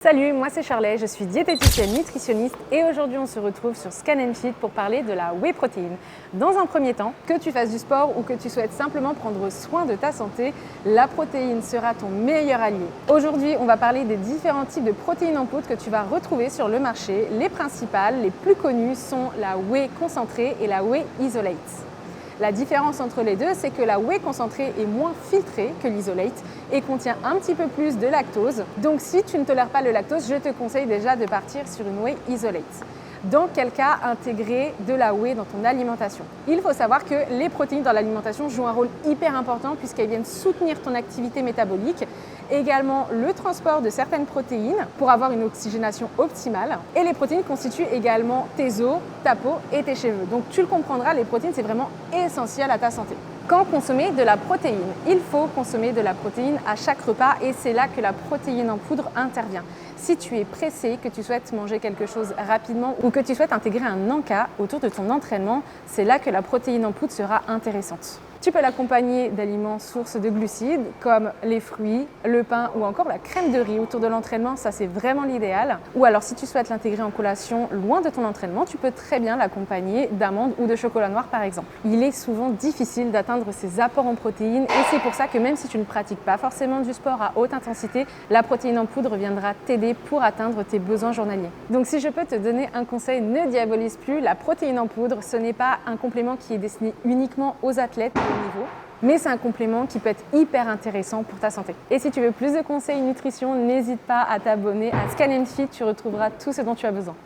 Salut, moi c'est Charlotte, je suis diététicienne nutritionniste et aujourd'hui on se retrouve sur Scan & Fit pour parler de la whey protein. Dans un premier temps, que tu fasses du sport ou que tu souhaites simplement prendre soin de ta santé, la protéine sera ton meilleur allié. Aujourd'hui, on va parler des différents types de protéines en poudre que tu vas retrouver sur le marché. Les principales, les plus connues sont la whey concentrée et la whey isolate. La différence entre les deux, c'est que la whey concentrée est moins filtrée que l'isolate et contient un petit peu plus de lactose. Donc si tu ne tolères pas le lactose, je te conseille déjà de partir sur une whey isolate. Dans quel cas intégrer de la whey dans ton alimentation? Il faut savoir que les protéines dans l'alimentation jouent un rôle hyper important puisqu'elles viennent soutenir ton activité métabolique, également le transport de certaines protéines pour avoir une oxygénation optimale. Et les protéines constituent également tes os, ta peau et tes cheveux. Donc tu le comprendras, les protéines c'est vraiment essentiel à ta santé. Quand consommer de la protéine? Il faut consommer de la protéine à chaque repas et c'est là que la protéine en poudre intervient. Si tu es pressé, que tu souhaites manger quelque chose rapidement ou que tu souhaites intégrer un encas autour de ton entraînement, c'est là que la protéine en poudre sera intéressante. Tu peux l'accompagner d'aliments sources de glucides comme les fruits, le pain ou encore la crème de riz autour de l'entraînement, ça c'est vraiment l'idéal. Ou alors si tu souhaites l'intégrer en collation loin de ton entraînement, tu peux très bien l'accompagner d'amandes ou de chocolat noir par exemple. Il est souvent difficile d'atteindre ces apports en protéines et c'est pour ça que même si tu ne pratiques pas forcément du sport à haute intensité, la protéine en poudre viendra t'aider pour atteindre tes besoins journaliers. Donc si je peux te donner un conseil, ne diabolise plus, la protéine en poudre, ce n'est pas un complément qui est destiné uniquement aux athlètes niveau, mais c'est un complément qui peut être hyper intéressant pour ta santé. Et si tu veux plus de conseils nutrition, n'hésite pas à t'abonner à Scan & Fit, tu retrouveras tout ce dont tu as besoin.